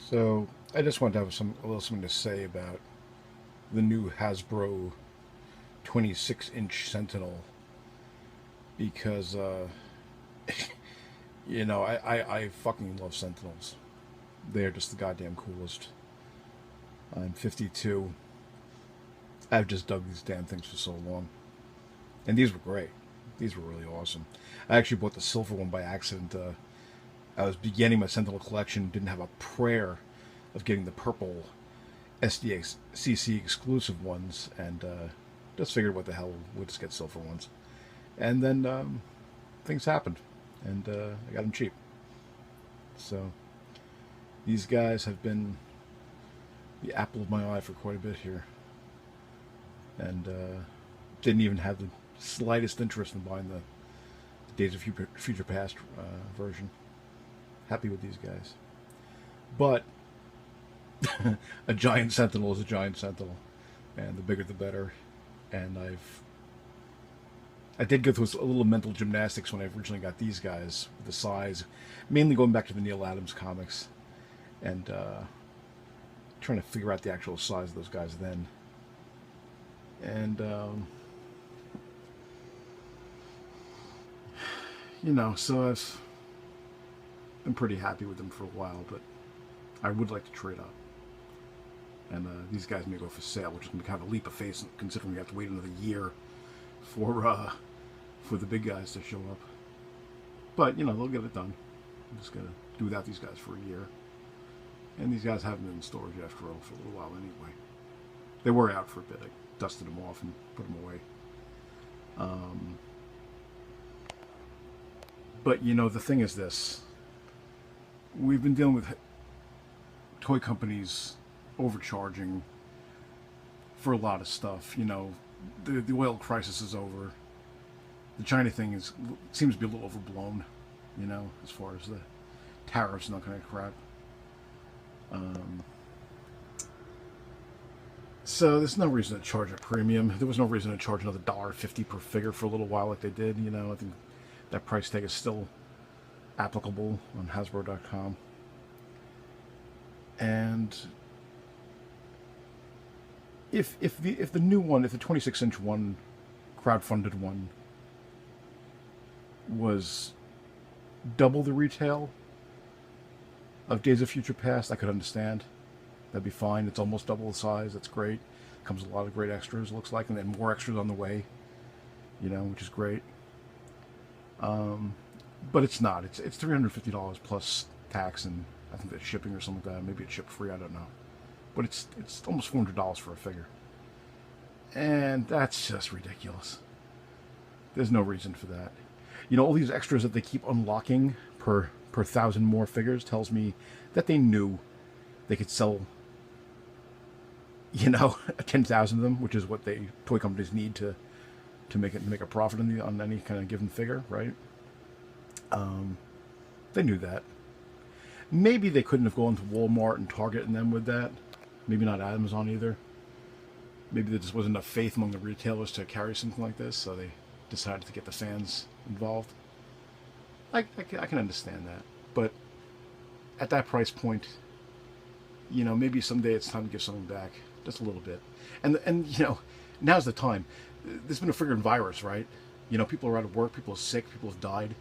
So I just wanted to have a little something to say about the new Hasbro 26-inch Sentinel because I fucking love Sentinels. They're just the goddamn coolest. I'm 52. I've just dug these damn things for so long, and these were great. These were really awesome. I actually bought the silver one by accident. I was beginning my Sentinel collection, didn't have a prayer of getting the purple SDCC exclusive ones, and just figured what the hell, we'll just get silver ones. And then things happened, and I got them cheap. So these guys have been the apple of my eye for quite a bit here, and didn't even have the slightest interest in buying the Days of Future Past version. Happy with these guys. But a giant sentinel is a giant sentinel, and the bigger the better. And I did go through a little mental gymnastics when I originally got these guys with the size, mainly going back to the Neil Adams comics, and trying to figure out the actual size of those guys then. And so I've been pretty happy with them for a while, but I would like to trade up. And these guys may go for sale, which is going to be kind of a leap of faith considering we have to wait another year for the big guys to show up. But they'll get it done. I'm just gonna do without these guys for a year. And these guys haven't been in storage after all for a little while anyway. They were out for a bit. I dusted them off and put them away. But the thing is this: we've been dealing with toy companies overcharging for a lot of stuff. The oil crisis is over. The China thing seems to be a little overblown, as far as the tariffs and that kind of crap. So there's no reason to charge a premium. There was no reason to charge another $1.50 per figure for a little while like they did. I think that price tag is still applicable on Hasbro.com. And if the new one, if the 26-inch one, crowdfunded one, was double the retail of Days of Future Past, I could understand. That'd be fine. It's almost double the size. That's great. Comes with a lot of great extras, looks like, and then more extras on the way, which is great. But it's not. It's $350 plus tax and I think that's shipping or something like that. Maybe it's shipped free. I don't know. But it's almost $400 for a figure, and that's just ridiculous. There's no reason for that. All these extras that they keep unlocking per 1,000 more figures tells me that they knew they could sell 10,000 of them, which is what toy companies need to make a profit on any kind of given figure, right? They knew that. Maybe they couldn't have gone to Walmart and Target and them with that. Maybe not Amazon either. Maybe there just wasn't enough faith among the retailers to carry something like this, so they decided to get the fans involved. I can understand that, but at that price point, maybe someday it's time to give something back, just a little bit. And now's the time. There's been a friggin' virus, right? People are out of work, people are sick, people have died.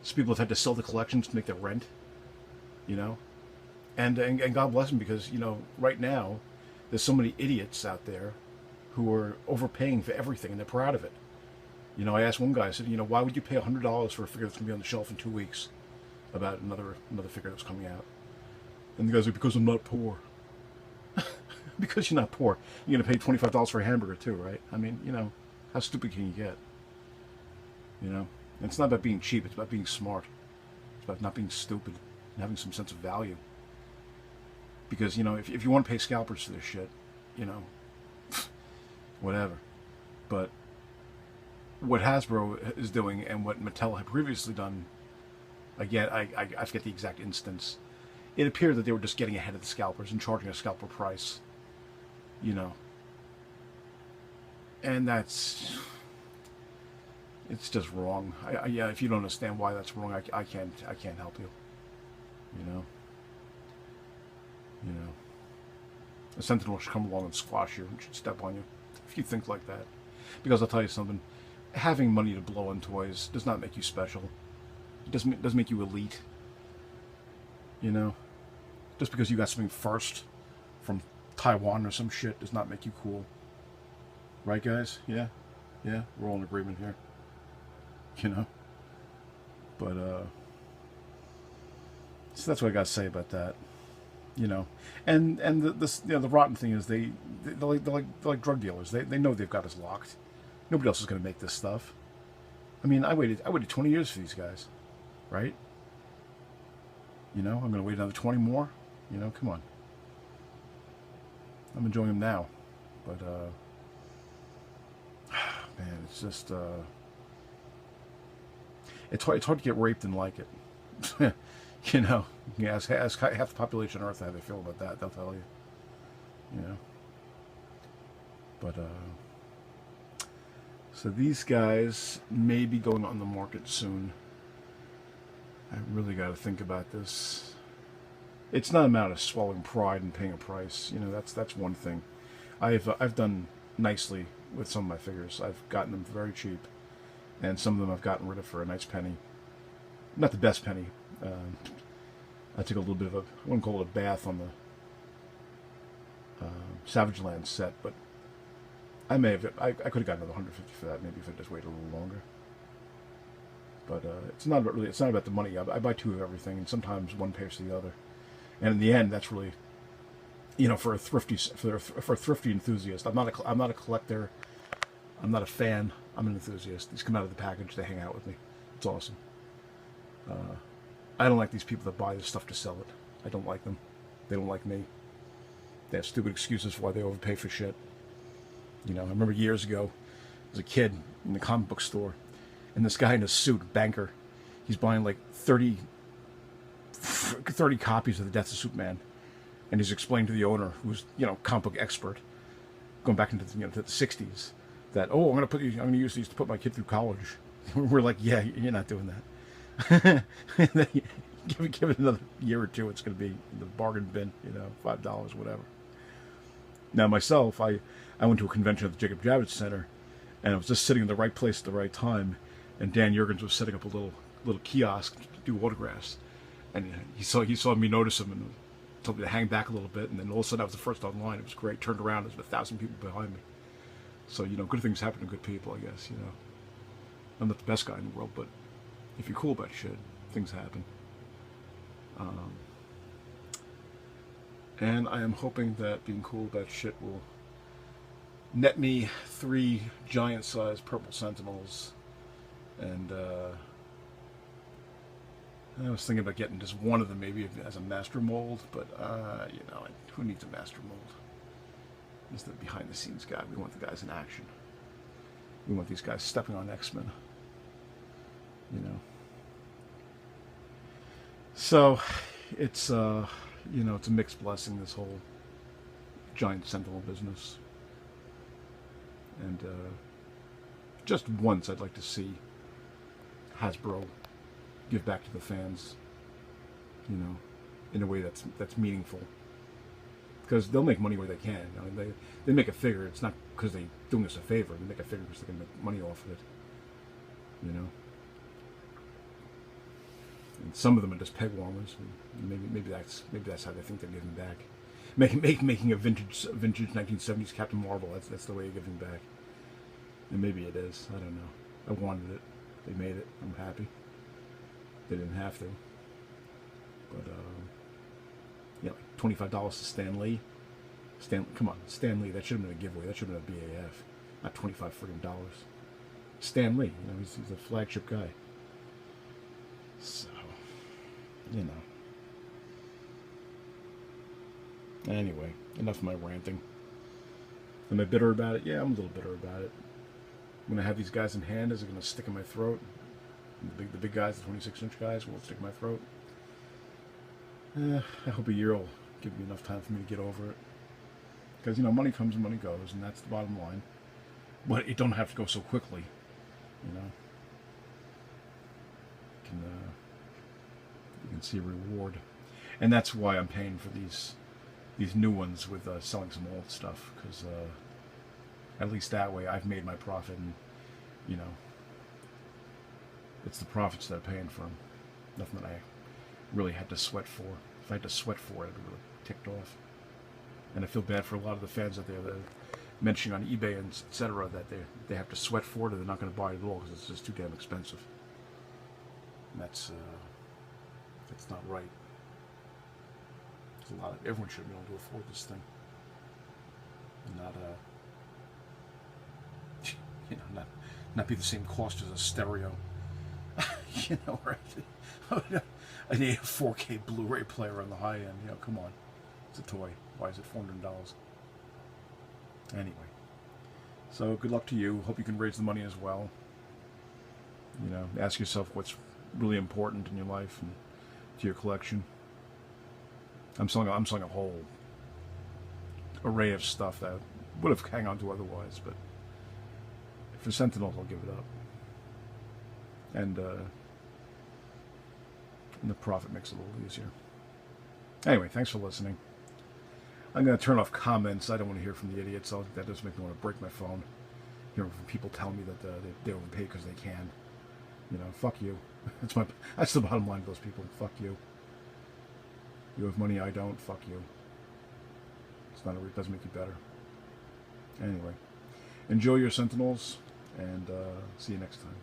So people have had to sell the collections to make their rent. And God bless them, because right now there's so many idiots out there who are overpaying for everything and they're proud of it. I asked one guy, I said, why would you pay $100 for a figure that's going to be on the shelf in 2 weeks about another figure that's coming out? And the guy's like, because I'm not poor. Because you're not poor, you're going to pay $25 for a hamburger too, right? I mean, how stupid can you get? And it's not about being cheap, it's about being smart. It's about not being stupid and having some sense of value. Because, if you want to pay scalpers for this shit, whatever. But what Hasbro is doing and what Mattel had previously done, again, I forget the exact instance. It appeared that they were just getting ahead of the scalpers and charging a scalper price, and it's just wrong. If you don't understand why that's wrong, I can't help you. a sentinel should come along and squash you and should step on you. If you think like that. Because I'll tell you something, having money to blow on toys does not make you special. It doesn't make you elite. You know? Just because you got something first from Taiwan or some shit does not make you cool. Right, guys? Yeah? Yeah? We're all in agreement here. You know? But, so that's what I got to say about that. You know? And the rotten thing is they're like drug dealers. They know they've got us locked. Nobody else is going to make this stuff. I mean, I waited 20 years for these guys. Right? You know, I'm going to wait another 20 more. You know, come on. I'm enjoying them now. But, man, it's just, it's hard to get raped and like it. You know, you ask half the population on Earth how they feel about that. They'll tell you. You know. But, so these guys may be going on the market soon. I really got to think about this. It's not a matter of swallowing pride and paying a price. You know, that's one thing. I've done nicely with some of my figures. I've gotten them very cheap, and some of them I've gotten rid of for a nice penny. Not the best penny. I took a little bit of I wouldn't call it a bath on the Savage Land set, but I could have gotten another $150 for that maybe if I just waited a little longer. But it's not about the money. I buy two of everything, and sometimes one pays for the other. And in the end, that's really, you know, for a thrifty enthusiast. I'm not a collector. I'm not a fan. I'm an enthusiast. These come out of the package. They hang out with me. It's awesome. I don't like these people that buy this stuff to sell it. I don't like them. They don't like me. They have stupid excuses for why they overpay for shit. You know, I remember years ago, as a kid in the comic book store, and this guy in a suit, banker, he's buying like 30 copies of the Death of Superman, and he's explaining to the owner, who's, you know, comic book expert, going back into to the 60s, that, oh, I'm going to use these to put my kid through college. We're like, yeah, you're not doing that. give it another year or two, it's going to be the bargain bin, you know, $5, whatever. Now myself, I went to a convention at the Jacob Javits Center, and I was just sitting in the right place at the right time, and Dan Jurgens was setting up a little kiosk to do autographs, and he saw me notice him and told me to hang back a little bit, and then all of a sudden I was the first online. It was great. Turned around, there's 1,000 people behind me. So, you know, good things happen to good people, I guess. You know, I'm not the best guy in the world, but if you're cool about shit, things happen. And I am hoping that being cool about shit will net me 3 giant-sized purple sentinels. And I was thinking about getting just one of them maybe as a master mold, but you know, who needs a master mold? It's the behind-the-scenes guy. We want the guys in action. We want these guys stepping on X-Men. You know. So it's you know, it's a mixed blessing, this whole giant sentinel business. And just once I'd like to see Hasbro give back to the fans, you know, in a way that's meaningful. Because they'll make money where they can. I mean, they make a figure. It's not because they're doing us a favor. They make a figure because they can make money off of it. You know. And some of them are just peg warmers. Maybe that's how they think they're giving back. Making a vintage 1970s Captain Marvel. That's the way you're giving back. And maybe it is. I don't know. I wanted it. They made it. I'm happy. They didn't have to. But yeah, $25 to Stan Lee. Come on, Stan Lee. That should have been a giveaway. That should have been a BAF. Not $25 friggin' dollars. Stan Lee. You know, he's a flagship guy. So, you know. Anyway, enough of my ranting. Am I bitter about it? Yeah, I'm a little bitter about it. When I have these guys in hand, is it going to stick in my throat? The big guys, the 26-inch guys, will it stick in my throat? I hope a year will give me enough time for me to get over it. Because, you know, money comes and money goes, and that's the bottom line. But it don't have to go so quickly, you know. You can see a reward. And that's why I'm paying for these these new ones with selling some old stuff, because at least that way I've made my profit, and you know, it's the profits that are paying for them. Nothing that I really had to sweat for. If I had to sweat for it, I'd be really ticked off. And I feel bad for a lot of the fans out there that are mentioning on eBay and etc. that they have to sweat for it, or they're not going to buy it at all because it's just too damn expensive. And that's not right. There's a lot of, everyone should be able to afford this thing, and not you know, not be the same cost as a stereo. You know, right? I need a 4K Blu-ray player on the high end. You know, come on, it's a toy. Why is it $400? Anyway, so good luck to you. Hope you can raise the money as well. You know, ask yourself what's really important in your life and to your collection. I'm selling a whole array of stuff that I would have hung on to otherwise, but for Sentinels, I'll give it up. And the profit makes it a little easier. Anyway, thanks for listening. I'm going to turn off comments. I don't want to hear from the idiots. That does make me want to break my phone. Hearing from people telling me that they overpay because they can. You know, fuck you. That's the bottom line of those people. Fuck you. You have money, I don't. Fuck you. It doesn't make you better. Anyway, enjoy your Sentinels, and see you next time.